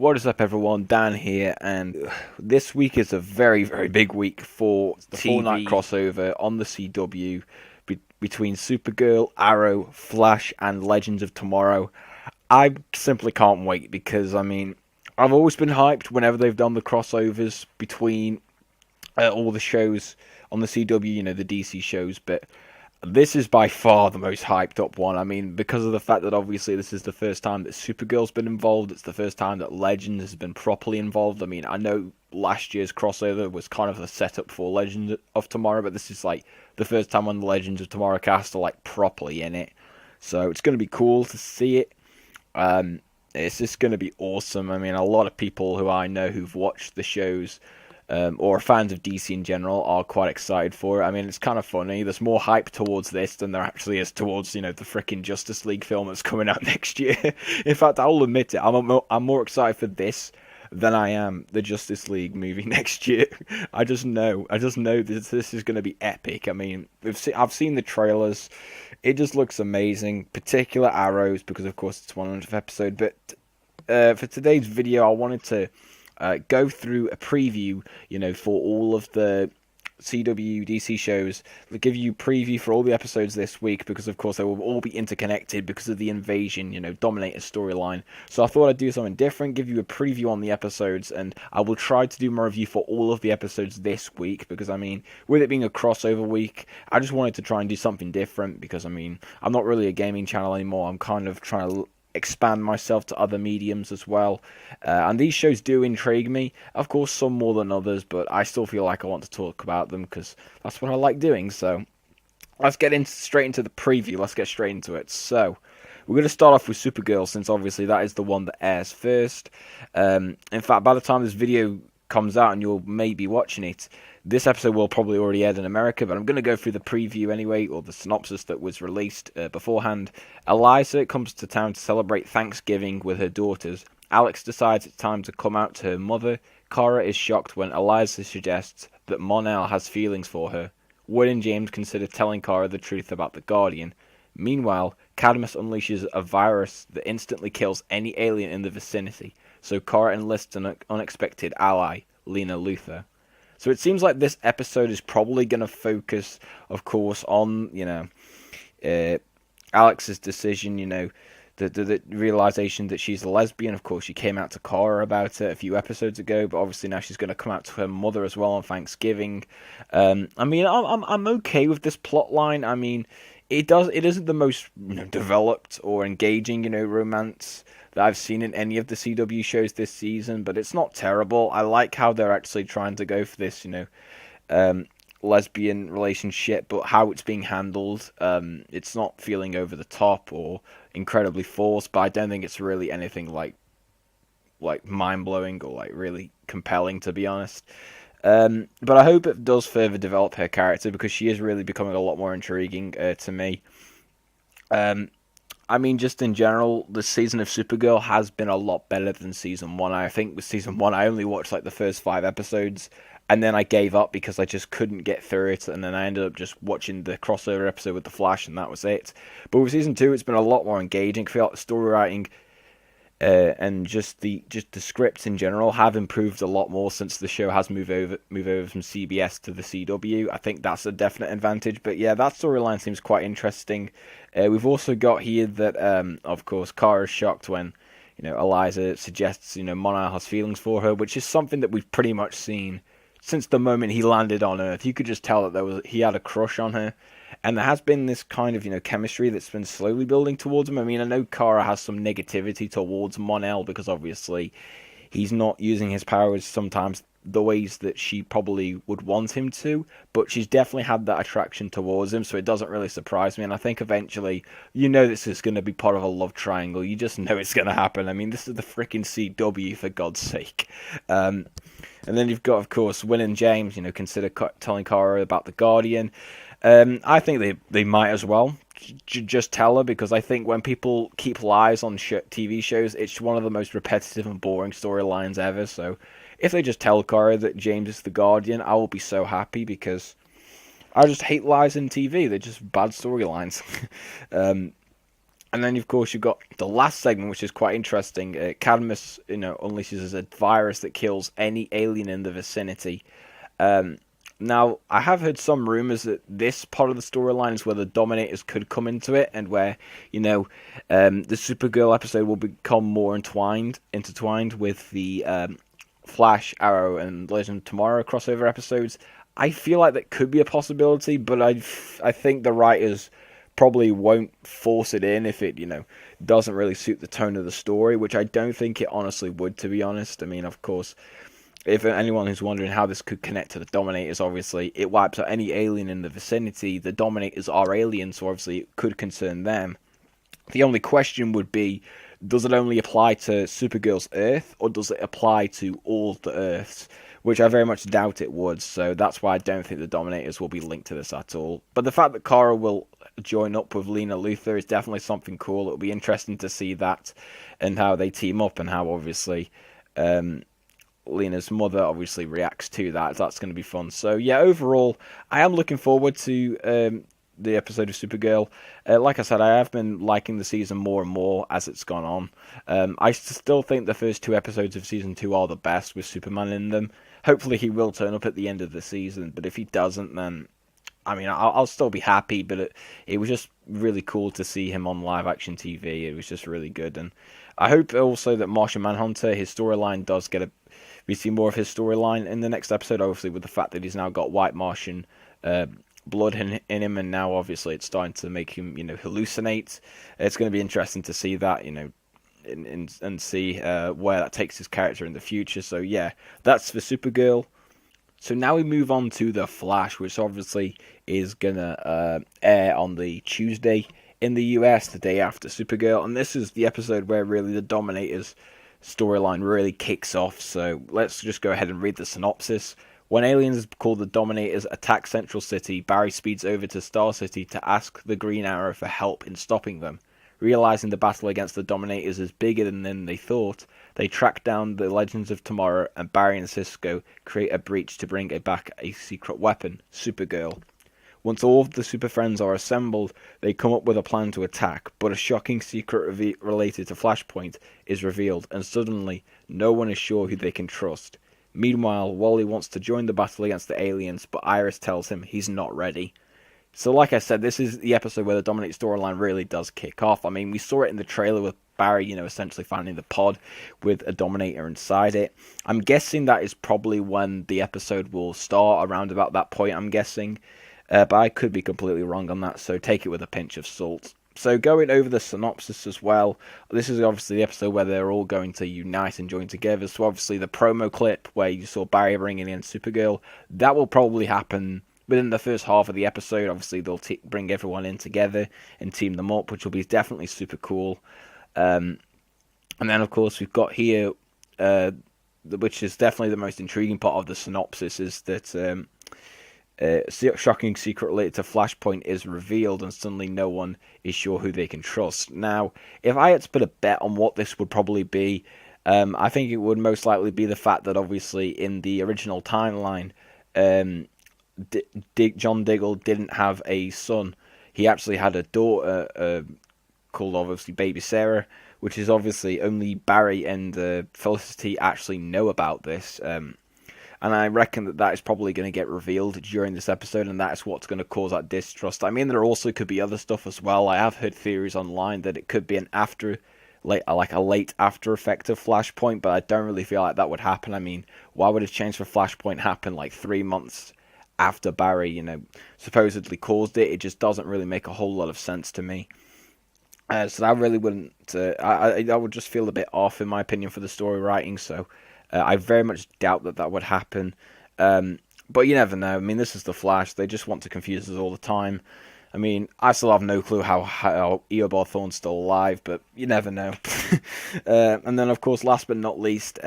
What is up, everyone? Dan here, and this week is a very, very big week for the full-night crossover on the CW between Supergirl, Arrow, Flash, and Legends of Tomorrow. I simply can't wait because, I've always been hyped whenever they've done the crossovers between all the shows on the CW, the DC shows, but this is by far the most hyped up one. Because of the fact that obviously this is the first time that Supergirl's been involved. It's the first time that Legends has been properly involved. I know last year's crossover was kind of the setup for Legends of Tomorrow, but this is like the first time when the Legends of Tomorrow cast are like properly in it. So it's going to be cool to see it. It's just going to be awesome. A lot of people who I know who've watched the shows or fans of DC in general are quite excited for it. It's kind of funny. There's more hype towards this than there actually is towards, the freaking Justice League film that's coming out next year. In fact, I'll admit it. I'm more excited for this than I am the Justice League movie next year. I just know this is going to be epic. I've seen the trailers. It just looks amazing. Particular Arrows, because of course it's 100th episode. But for today's video, I wanted to go through a preview, for all of the CW DC shows. They'll give you a preview for all the episodes this week because, of course, they will all be interconnected because of the Invasion, Dominator storyline. So I thought I'd do something different, give you a preview on the episodes, and I will try to do my review for all of the episodes this week because, with it being a crossover week, I just wanted to try and do something different because, I'm not really a gaming channel anymore. I'm kind of trying to expand myself to other mediums as well, and these shows do intrigue me, of course some more than others, but I still feel like I want to talk about them because that's what I like doing. So let's get straight into the preview. Let's get straight into it. So we're going to start off with Supergirl, since obviously that is the one that airs first. In fact, by the time this video comes out and you'll maybe watching it, this episode will probably already aired in America, but I'm going to go through the preview anyway, or the synopsis that was released beforehand. Eliza comes to town to celebrate Thanksgiving with her daughters. Alex decides it's time to come out to her mother. Kara is shocked when Eliza suggests that Mon-El has feelings for her. Wood and James consider telling Kara the truth about the Guardian. Meanwhile, Cadmus unleashes a virus that instantly kills any alien in the vicinity, so Kara enlists an unexpected ally, Lena Luthor. So it seems like this episode is probably going to focus, of course, on, Alex's decision, the realization that she's a lesbian. Of course, she came out to Kara about it a few episodes ago, but obviously now she's going to come out to her mother as well on Thanksgiving. I'm okay with this plot line. It isn't the most developed or engaging, romance that I've seen in any of the CW shows this season, but it's not terrible. I like how they're actually trying to go for this, lesbian relationship, but how it's being handled. It's not feeling over the top or incredibly forced, but I don't think it's really anything like mind-blowing or like really compelling, to be honest. But I hope it does further develop her character because she is really becoming a lot more intriguing to me. Just in general, the season of Supergirl has been a lot better than season 1. I think with season 1, I only watched like the first 5 episodes, and then I gave up because I just couldn't get through it, and then I ended up just watching the crossover episode with The Flash, and that was it. But with season 2, it's been a lot more engaging. I feel like the story writing and just the scripts in general have improved a lot more since the show has moved over from CBS to the CW. I think that's a definite advantage. But yeah, that storyline seems quite interesting. We've also got here that, of course, Kara's shocked when, Eliza suggests, Mon-El has feelings for her, which is something that we've pretty much seen since the moment he landed on Earth. You could just tell that he had a crush on her. And there has been this kind of, chemistry that's been slowly building towards him. I know Kara has some negativity towards Mon-El because obviously he's not using his powers sometimes the ways that she probably would want him to, but she's definitely had that attraction towards him, so it doesn't really surprise me. And I think eventually, this is going to be part of a love triangle. You just know it's going to happen. This is the freaking CW, for God's sake. And then you've got, of course, Win and James, consider telling Kara about the Guardian. I think they might as well just tell her, because I think when people keep lies on TV shows, it's one of the most repetitive and boring storylines ever. So if they just tell Kara that James is the Guardian, I will be so happy, because I just hate lies in TV. They're just bad storylines. And then, of course, you've got the last segment, which is quite interesting. Cadmus, unleashes a virus that kills any alien in the vicinity. Um, Now, I have heard some rumors that this part of the storyline is where the Dominators could come into it, and where the Supergirl episode will become more intertwined with the Flash, Arrow, and Legend of Tomorrow crossover episodes. I feel like that could be a possibility, but I think the writers probably won't force it in if it doesn't really suit the tone of the story, which I don't think it honestly would, to be honest. I mean, of course, if anyone who's wondering how this could connect to the Dominators, obviously, it wipes out any alien in the vicinity. The Dominators are aliens, so obviously it could concern them. The only question would be, does it only apply to Supergirl's Earth, or does it apply to all the Earths? Which I very much doubt it would, so that's why I don't think the Dominators will be linked to this at all. But the fact that Kara will join up with Lena Luthor is definitely something cool. It'll be interesting to see that, and how they team up, and how obviously Lena's mother obviously reacts to that. That's going to be fun. So yeah, overall, I am looking forward to the episode of Supergirl. Like I said, I have been liking the season more and more as it's gone on. I still think the first 2 episodes of season 2 are the best, with Superman in them. Hopefully he will turn up at the end of the season, but if he doesn't, then I mean, I'll still be happy. But it was just really cool to see him on live action TV. It was just really good, and I hope also that Martian Manhunter, his storyline does we see more of his storyline in the next episode, obviously, with the fact that he's now got white Martian blood in him, and now obviously it's starting to make him, hallucinate. It's going to be interesting to see that, and see where that takes his character in the future. So yeah, that's for Supergirl. So now we move on to The Flash, which obviously is going to air on the Tuesday in the US, the day after Supergirl. And this is the episode where really the Dominators storyline really kicks off. So let's just go ahead and read the synopsis. When aliens called the Dominators attack Central City, Barry speeds over to Star City to ask the Green Arrow for help in stopping them. Realizing the battle against the Dominators is bigger than they thought, they track down the Legends of Tomorrow, and Barry and Cisco create a breach to bring back a secret weapon, Supergirl. Once all of the Super Friends are assembled, they come up with a plan to attack, but a shocking secret related to Flashpoint is revealed, and suddenly no one is sure who they can trust. Meanwhile, Wally wants to join the battle against the aliens, but Iris tells him he's not ready. So like I said, this is the episode where the Dominator storyline really does kick off. I mean, we saw it in the trailer with Barry, essentially finding the pod with a Dominator inside it. I'm guessing that is probably when the episode will start, around about that point, I'm guessing. But I could be completely wrong on that, so take it with a pinch of salt. So going over the synopsis as well, this is obviously the episode where they're all going to unite and join together. So obviously the promo clip where you saw Barry bringing in Supergirl, that will probably happen within the first half of the episode. Obviously they'll bring everyone in together and team them up, which will be definitely super cool. And then of course we've got here, which is definitely the most intriguing part of the synopsis, is that shocking secret related to Flashpoint is revealed, and suddenly no one is sure who they can trust. Now, if I had to put a bet on what this would probably be, I think it would most likely be the fact that obviously in the original timeline, John Diggle didn't have a son. He actually had a daughter called obviously Baby Sarah, which is obviously only Barry and Felicity actually know about this. And I reckon that is probably going to get revealed during this episode, and that is what's going to cause that distrust. I mean, there also could be other stuff as well. I have heard theories online that it could be a late after effect of Flashpoint, but I don't really feel like that would happen. I mean, why would a change for Flashpoint happen like 3 months after Barry, supposedly caused it? It just doesn't really make a whole lot of sense to me. So I really wouldn't. I would just feel a bit off, in my opinion, for the story writing. So I very much doubt that would happen. But you never know. I mean, this is the Flash. They just want to confuse us all the time. I mean, I still have no clue how Eobard Thawne's still alive, but you never know. And then, of course, last but not least,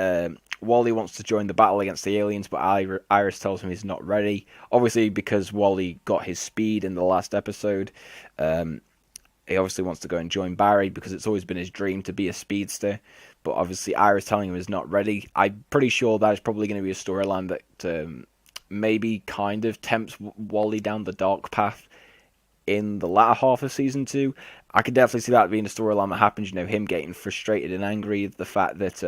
Wally wants to join the battle against the aliens, but Iris tells him he's not ready. Obviously, because Wally got his speed in the last episode, he obviously wants to go and join Barry because it's always been his dream to be a speedster. But obviously Iris telling him he's not ready. I'm pretty sure that is probably going to be a storyline that maybe kind of tempts Wally down the dark path in the latter half of season 2. I could definitely see that being a storyline that happens. Him getting frustrated and angry, the fact that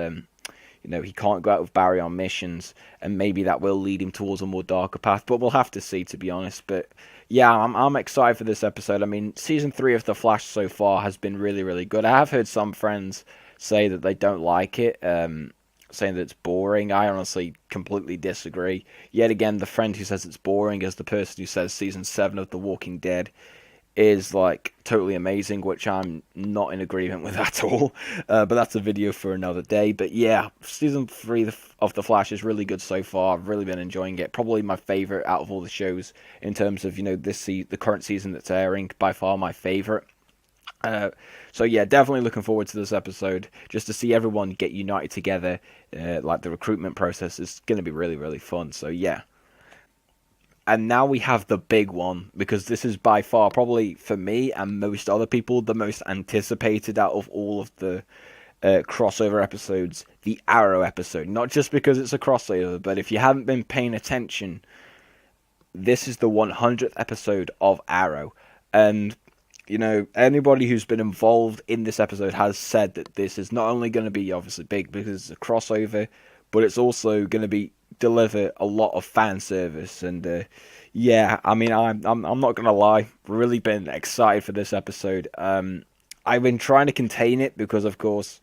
he can't go out with Barry on missions, and maybe that will lead him towards a more darker path. But we'll have to see, to be honest. But yeah, I'm excited for this episode. I mean, season 3 of The Flash so far has been really, really good. I have heard some friends say that they don't like it, saying that it's boring. I honestly completely disagree. Yet again, the friend who says it's boring is the person who says season 7 of The Walking Dead is like totally amazing, which I'm not in agreement with at all. But that's a video for another day. But yeah, season 3 of The Flash is really good so far. I've really been enjoying it. Probably my favorite out of all the shows in terms of the current season that's airing. By far my favorite. So yeah, definitely looking forward to this episode. Just to see everyone get united together, like the recruitment process is going to be really, really fun. So yeah. And now we have the big one, because this is by far, probably for me and most other people, the most anticipated out of all of the crossover episodes, the Arrow episode. Not just because it's a crossover, but if you haven't been paying attention, this is the 100th episode of Arrow. And, anybody who's been involved in this episode has said that this is not only going to be obviously big because it's a crossover, but it's also going to deliver a lot of fan service. And yeah, I mean, I'm not gonna lie, really been excited for this episode. I've been trying to contain it because, of course,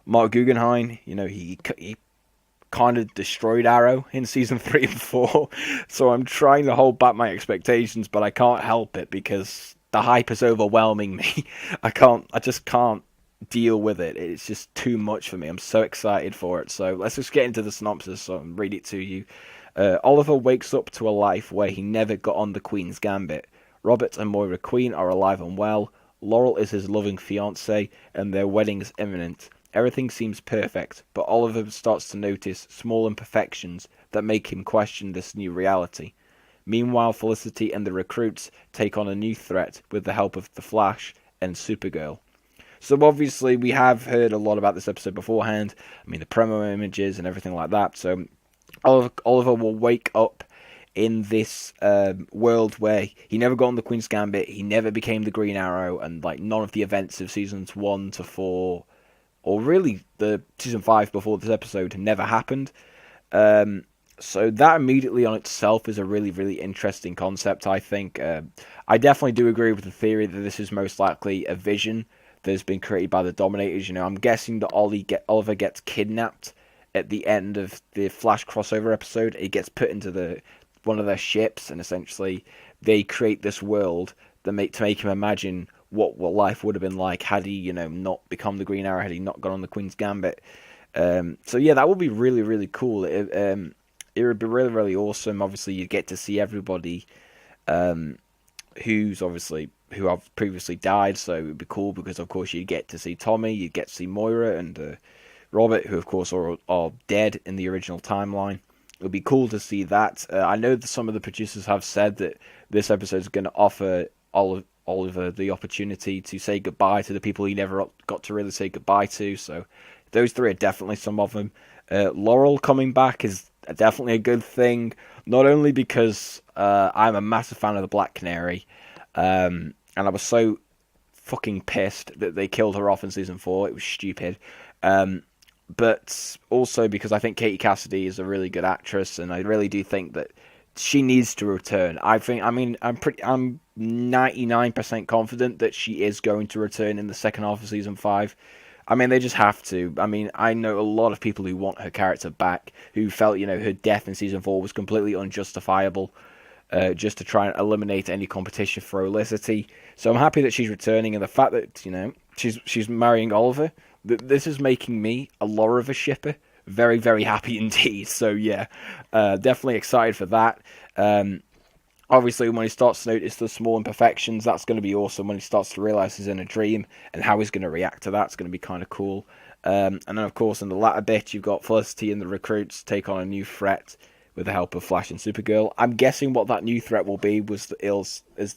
Mark Guggenheim, he kind of destroyed Arrow in season 3 and 4, so I'm trying to hold back my expectations, but I can't help it because the hype is overwhelming me. I just can't deal with it. It's just too much for me. I'm so excited for it. So let's just get into the synopsis and read it to you. Oliver wakes up to a life where he never got on the Queen's Gambit. Robert and Moira Queen are alive and well. Laurel is his loving fiancée, and their wedding is imminent. Everything seems perfect, but Oliver starts to notice small imperfections that make him question this new reality. Meanwhile, Felicity and the recruits take on a new threat with the help of the Flash and Supergirl. So obviously we have heard a lot about this episode beforehand. I mean, the promo images and everything like that. So Oliver will wake up in this world where he never got on the Queen's Gambit, he never became the Green Arrow, and like none of the events of seasons 1 to 4, or really the season 5 before this episode, never happened. So that immediately on itself is a really, really interesting concept, I think. I definitely do agree with the theory that this is most likely a vision that has been created by the Dominators. I'm guessing that Oliver gets kidnapped at the end of the Flash crossover episode. He gets put into one of their ships, and essentially they create this world to make him imagine what life would have been like had he, not become the Green Arrow, had he not gone on the Queen's Gambit. So yeah, that would be really, really cool. It would be really, really awesome. Obviously, you get to see everybody who have previously died, so it would be cool because, of course, you get to see Tommy, you get to see Moira and Robert, who, of course, are dead in the original timeline. It would be cool to see that. I know that some of the producers have said that this episode is going to offer Oliver the opportunity to say goodbye to the people he never got to really say goodbye to, so those three are definitely some of them. Laurel coming back is definitely a good thing, not only because I'm a massive fan of the Black Canary, and I was so fucking pissed that they killed her off in season 4. It was stupid. But also because I think Katie Cassidy is a really good actress, and I really do think that she needs to return. I'm 99% confident that she is going to return in the second half of season 5. I mean, they just have to. I mean, I know a lot of people who want her character back, who felt, her death in season 4 was completely unjustifiable, just to try and eliminate any competition for Olicity. So I'm happy that she's returning, and the fact that, she's marrying Oliver, this is making me a Laura shipper. Very, very happy indeed. So yeah, definitely excited for that. Obviously, when he starts to notice the small imperfections, that's going to be awesome. When he starts to realise he's in a dream and how he's going to react to that, it's going to be kind of cool. And then, of course, in the latter bit, you've got Felicity and the recruits take on a new threat with the help of Flash and Supergirl. I'm guessing what that new threat will be is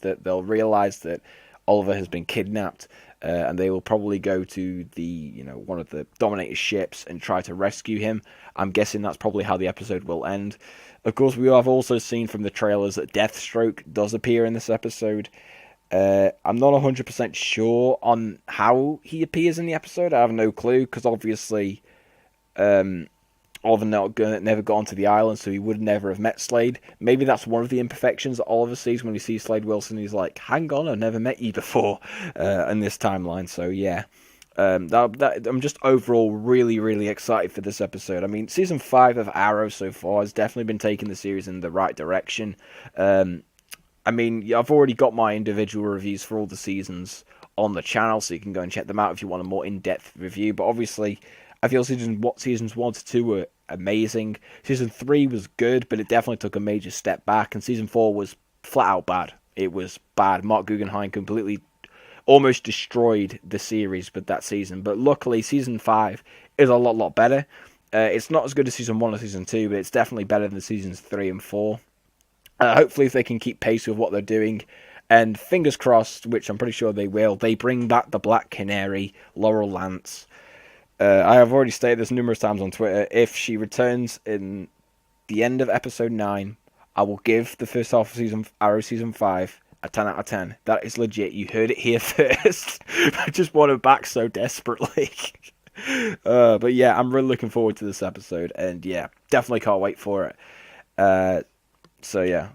that they'll realise that Oliver has been kidnapped, and they will probably go to the one of the Dominator ships and try to rescue him. I'm guessing that's probably how the episode will end. Of course, we have also seen from the trailers that Deathstroke does appear in this episode. I'm not 100% sure on how he appears in the episode. I have no clue, because obviously Oliver never got onto the island, so he would never have met Slade. Maybe that's one of the imperfections that Oliver sees when he sees Slade Wilson. He's like, hang on, I've never met you before in this timeline. So yeah, I'm just overall really, really excited for this episode. I mean, season 5 of Arrow so far has definitely been taking the series in the right direction. I mean, I've already got my individual reviews for all the seasons on the channel, so you can go and check them out if you want a more in-depth review. But obviously, I feel seasons 1 to 2 were amazing. Season 3 was good, but it definitely took a major step back. And season 4 was flat out bad. It was bad. Mark Guggenheim completely almost destroyed the series with that season. But luckily, season 5 is a lot better. It's not as good as season 1 or season 2, but it's definitely better than seasons 3 and 4. Hopefully, if they can keep pace with what they're doing, and fingers crossed, which I'm pretty sure they will, they bring back the Black Canary, Laurel Lance. I have already stated this numerous times on Twitter. If she returns in the end of episode 9, I will give the first half of Arrow season 5 a 10 out of 10. That is legit. You heard it here first. I just want her back so desperately. But yeah, I'm really looking forward to this episode, and yeah, definitely can't wait for it. So yeah,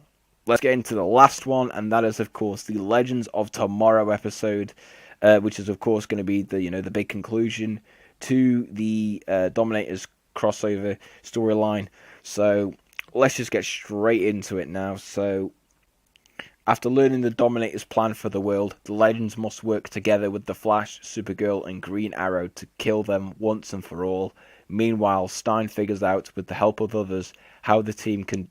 let's get into the last one, and that is, of course, the Legends of Tomorrow episode, which is, of course, going to be the big conclusion to the Dominators crossover storyline. So let's just get straight into it now. So after learning the Dominators' plan for the world, the Legends must work together with the Flash, Supergirl, and Green Arrow to kill them once and for all. Meanwhile, Stein figures out, with the help of others, how the team can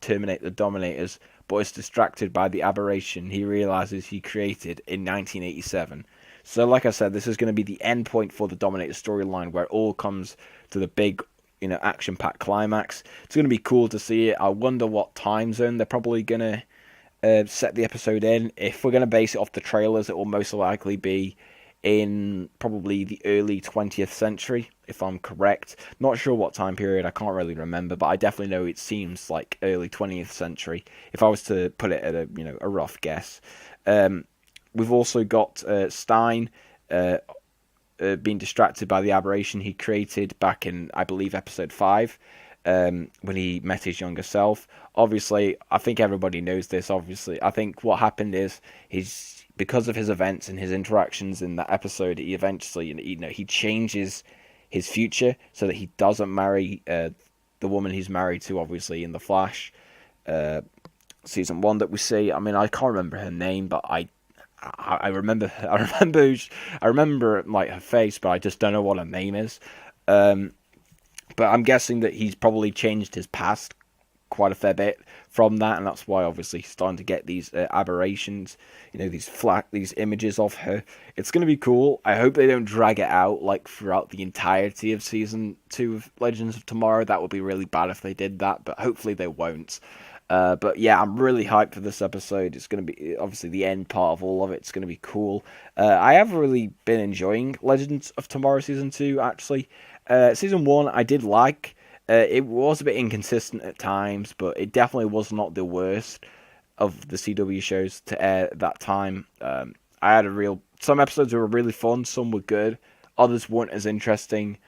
terminate the Dominators, but is distracted by the aberration he realizes he created in 1987. So, like I said, this is going to be the end point for the Dominator storyline, where it all comes to the big, action-packed climax. It's going to be cool to see it. I wonder what time zone they're probably going to set the episode in. If we're going to base it off the trailers, it will most likely be in probably the early 20th century, if I'm correct. Not sure what time period, I can't really remember, but I definitely know it seems like early 20th century, if I was to put it at a rough guess. We've also got Stein being distracted by the aberration he created back in, I believe, episode 5, when he met his younger self. Obviously, I think everybody knows this, obviously. I think what happened is, because of his events and his interactions in that episode, he eventually, he changes his future so that he doesn't marry the woman he's married to, obviously, in The Flash. Season 1 that we see. I mean, I can't remember her name, but I remember like her face, but I just don't know what her name is. But I'm guessing that he's probably changed his past quite a fair bit from that, and that's why obviously he's starting to get these aberrations, these images of her. It's going to be cool. I hope they don't drag it out like throughout the entirety of season 2 of Legends of Tomorrow. That would be really bad if they did that, but hopefully they won't. But yeah, I'm really hyped for this episode. It's going to be, obviously, the end part of all of it. It's going to be cool. I have really been enjoying Legends of Tomorrow Season 2, actually. Season 1, I did like. It was a bit inconsistent at times, but it definitely was not the worst of the CW shows to air at that time. I had some episodes were really fun, some were good, others weren't as interesting.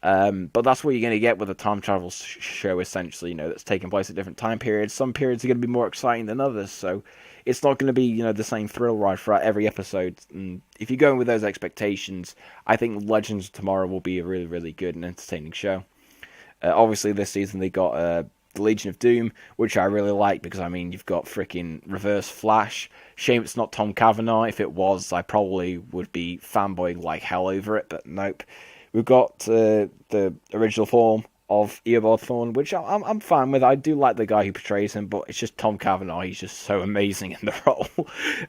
But that's what you're going to get with a time travel show, essentially, that's taking place at different time periods. Some periods are going to be more exciting than others, so it's not going to be, the same thrill ride throughout every episode. And if you're going with those expectations, I think Legends of Tomorrow will be a really, really good and entertaining show. Obviously, this season they got the Legion of Doom, which I really like because, you've got freaking Reverse Flash. Shame it's not Tom Cavanaugh. If it was, I probably would be fanboying like hell over it, but nope. We've got the original form of Eobard Thawne, which I'm fine with. I do like the guy who portrays him, but it's just Tom Cavanaugh. He's just so amazing in the role.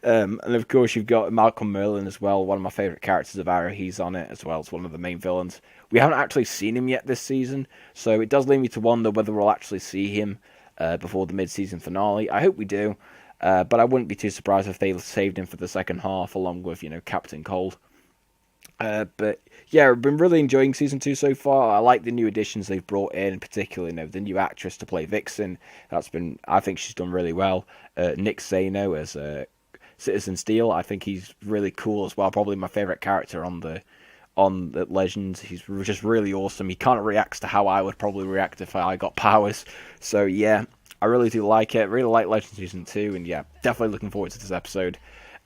And of course, you've got Malcolm Merlyn as well, one of my favourite characters of Arrow. He's on it as well as one of the main villains. We haven't actually seen him yet this season, so it does lead me to wonder whether we'll actually see him before the mid-season finale. I hope we do, but I wouldn't be too surprised if they saved him for the second half, along with, Captain Cold. But yeah, I've been really enjoying season 2 so far. I like the new additions they've brought in, particularly the new actress to play Vixen. I think she's done really well. Nick Zano as Citizen Steel. I think he's really cool as well. Probably my favorite character on the Legends. He's just really awesome. He kind of reacts to how I would probably react if I got powers. So yeah, I really do like it. Really like Legends Season 2, and yeah, definitely looking forward to this episode,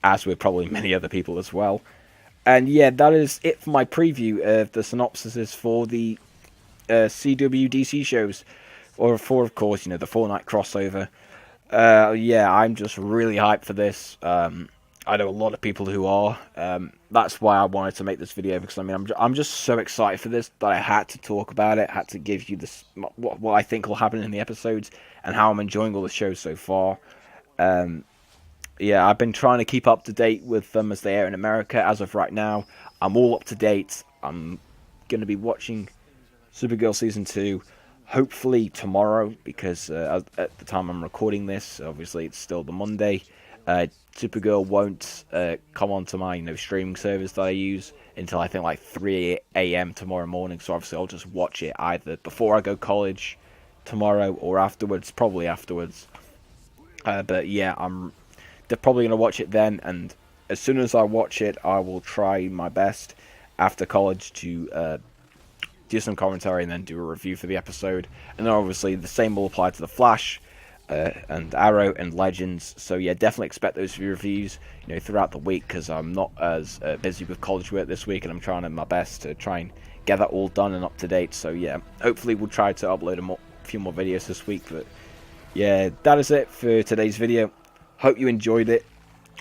as with probably many other people as well. And yeah, that is it for my preview of the synopsises for the CW DC shows, or for, of course, the Fortnite crossover. Yeah, I'm just really hyped for this. I know a lot of people who are. That's why I wanted to make this video, because I mean, I'm just so excited for this that I had to talk about it. Had to give you this what I think will happen in the episodes and how I'm enjoying all the shows so far. Yeah, I've been trying to keep up to date with them as they air in America. As of right now, I'm all up to date. I'm going to be watching Supergirl Season 2, hopefully tomorrow, because at the time I'm recording this, obviously it's still the Monday. Supergirl won't come onto my streaming service that I use until I think like 3 a.m. tomorrow morning, so obviously I'll just watch it either before I go college tomorrow or afterwards, probably afterwards. But yeah, they're probably going to watch it then, and as soon as I watch it, I will try my best after college to do some commentary and then do a review for the episode. And then obviously the same will apply to The Flash and Arrow and Legends. So yeah, definitely expect those reviews throughout the week, because I'm not as busy with college work this week, and I'm trying my best to try and get that all done and up to date. So yeah, hopefully we'll try to upload a few more videos this week. But yeah, that is it for today's video. Hope you enjoyed it.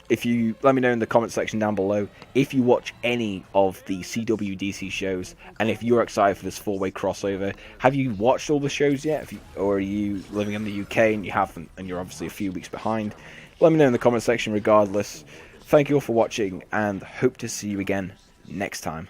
If you let me know in the comment section down below if you watch any of the CW DC shows, and if you're excited for this 4-way crossover. Have you watched all the shows yet? Or are you living in the UK and you haven't, and you're obviously a few weeks behind? Let me know in the comment section regardless. Thank you all for watching, and hope to see you again next time.